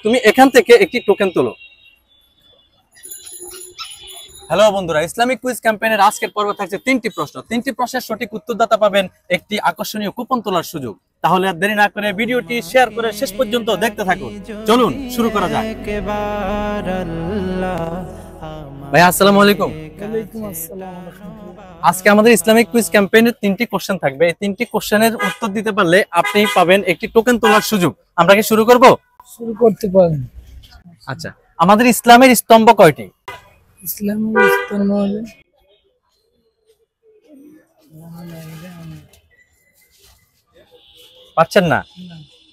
তুমি এখান থেকে একটি টোকেন তোলো। হ্যালো বন্ধুরা, ইসলামিক কুইজ ক্যাম্পেইনের আজকের পর্ব থাকছে 3টি প্রশ্ন। 3টি প্রশ্নের সঠিক উত্তরদাতা পাবেন একটি আকর্ষণীয় কুপন তোলার সুযোগ। তাহলে আর দেরি না করে ভিডিওটি শেয়ার করে শেষ পর্যন্ত দেখতে থাকুন। চলুন শুরু করা যাক। ভাই আসসালামু আলাইকুম। ওয়ালাইকুম আসসালাম। আজকে আমাদের ইসলামিক কুইজ ক্যাম্পেইনের 3টি কোশ্চেন থাকবে। এই 3টি কোশ্চেনের উত্তর দিতে পারলে আপনি পাবেন একটি টোকেন তোলার সুযোগ। আমরা কি শুরু করব? শুরু করতে পারেন। আচ্ছা, আমাদের ইসলামের স্তম্ভ কয়টি? ইসলামের স্তম্ভ হলো পাচ্ছেন না?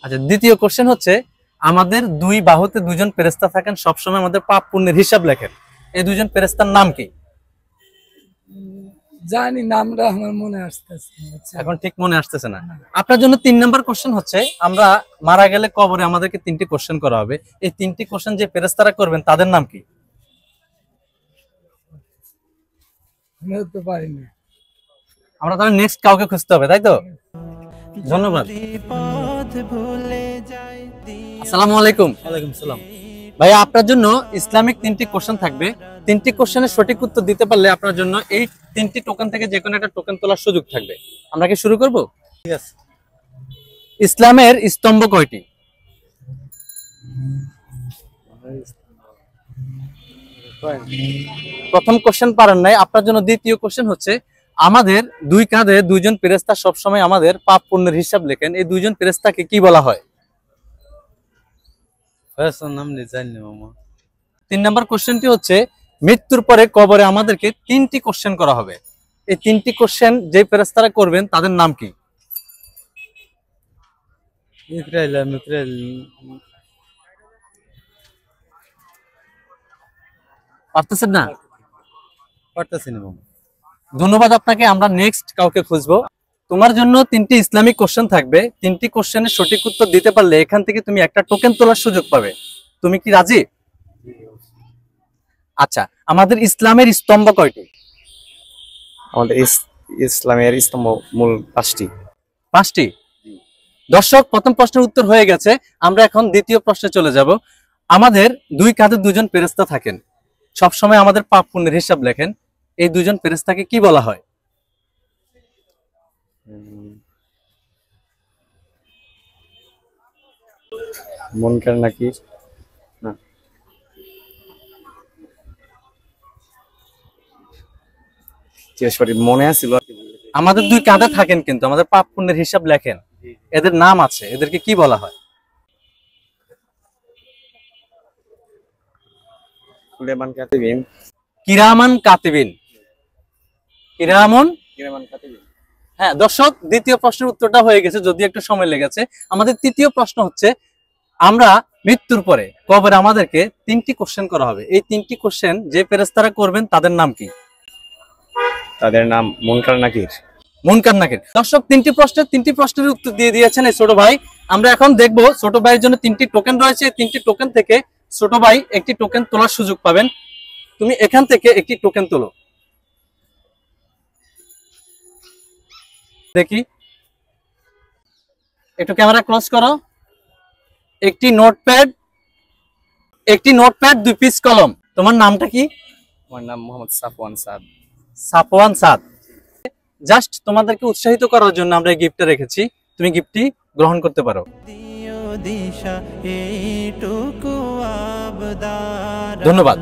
আচ্ছা, দ্বিতীয় কোশ্চেন হচ্ছে আমাদের দুই বাহুতে দুজন ফেরেশতা থাকেন, সবসময় আমাদের পাপ পুণ্যের হিসাব লেখেন। এই দুজন ফেরেশতার নাম কি? জানি নামটা আমার মনে আসতেছে না। এখন ঠিক মনে আসতেছে না। আপনার জন্য 3 নাম্বার কোশ্চেন হচ্ছে আমরা মারা গেলে কবরে আমাদেরকে 3টি কোশ্চেন করা হবে। এই 3টি কোশ্চেন যে ফেরেশতারা করবেন তাদের নাম কি? বলতে পারি না। আমরা তাহলে নেক্সট কাউকে খুঁজতে হবে, তাই তো? ধন্যবাদ। আসসালামু আলাইকুম। ওয়ালাইকুম সালাম। ভাইয়া, আপনার জন্য ইসলামিক 3টি কোশ্চেন থাকবে। 3টি কোশ্চেনের সঠিক উত্তর দিতে পারলে আপনার জন্য এই 3টি টোকেন থেকে যে কোনো একটা টোকেন তোলার সুযোগ থাকবে। আমরা কি শুরু করব? ঠিক আছে। ইসলামের স্তম্ভ কয়টি? প্রথম কোশ্চেন পারেন নাই। আপনার জন্য দ্বিতীয় কোশ্চেন হচ্ছে আমাদের দুই কাঁধে দুইজন ফেরেশতা সবসময় আমাদের পাপ পুণ্যের হিসাব লেখেন। এই দুইজন ফেরেশতাকে কি বলা হয়? ফেরেশতার নাম নেই, জানি না মামা। 3 নাম্বার কোশ্চেনটি হচ্ছে মৃত্যুর পরে কবরে আমাদেরকে 3টি কোশ্চেন করা হবে। এই 3টি কোশ্চেন যে ফেরেশতারা করবেন তাদের নাম কি? মিত্রাইল পারতেছেন না? পারতেছি না মামা। ধন্যবাদ আপনাকে। আমরা নেক্সট কাউকে খুঁজবো। তোমার জন্য 3টি ইসলামিক কোশ্চেন থাকবে। 3টি কোশ্চেনের সঠিক উত্তর দিতে পারলে এখান থেকে তুমি একটা টোকেন তোলার সুযোগ পাবে। তুমি কি রাজি? আচ্ছা, আমাদের ইসলামের স্তম্ভ কয়টি? আমাদের ইসলামের স্তম্ভ মূল 5টি। 5টি। দর্শক, প্রথম প্রশ্নের উত্তর হয়ে গেছে। আমরা এখন দ্বিতীয় প্রশ্নে চলে যাব। আমাদের দুই কাঁধে দুজন ফেরেশতা থাকেন, সবসময় আমাদের পাপ পুণ্যের হিসাব লেখেন। এই দুজন ফেরেশতাকে কি বলা হয়? মুনকার নাকি না, মনে আছিল। আমাদের দুই কাঁধে থাকেন কিন্তু আমাদের পাপ পুণ্যের হিসাব লেখেন। এদের নাম আছে, এদেরকে কি বলা হয়? সুলেমান কাতিবিন। কিরামান কাতিবিন। কিরামন। কিরামান কাতিবিন। হ্যাঁ দর্শক, দ্বিতীয় প্রশ্নের উত্তরটা হয়ে গেছে, যদিও একটু সময় লেগেছে। আমাদের তৃতীয় প্রশ্ন হচ্ছে আমরা মৃত্যুর পরে কবরে আমাদেরকে 3টি কোশ্চেন করা হবে। এই 3টি কোশ্চেন যে ফেরেশতারা করবেন তাদের নাম কি? তাদের নাম মুনকার নাকির। মুনকার নাকির। দর্শক, 3টি প্রশ্নের উত্তর দিয়ে দিয়েছেন এই ছোট ভাই। আমরা এখন দেখব ছোট ভাইয়ের জন্য 3টি টোকেন রয়েছে। 3টি টোকেন থেকে ছোট ভাই একটি টোকেন তোলার সুযোগ পাবেন। তুমি এখান থেকে একটি টোকেন তোলো। দেখি, একটু ক্যামেরা ক্লোজ করো। একটি নোটপ্যাড, 2 পিস কলম। তোমার নামটা কি? আমার নাম মোহাম্মদ সাফওয়ান সাদ। সাফওয়ান সাদ। জাস্ট তোমাদেরকে উৎসাহিত করার জন্য আমরা এই গিফটটা রেখেছি। তুমি গিফটটি গ্রহণ করতে পারো। ধন্যবাদ।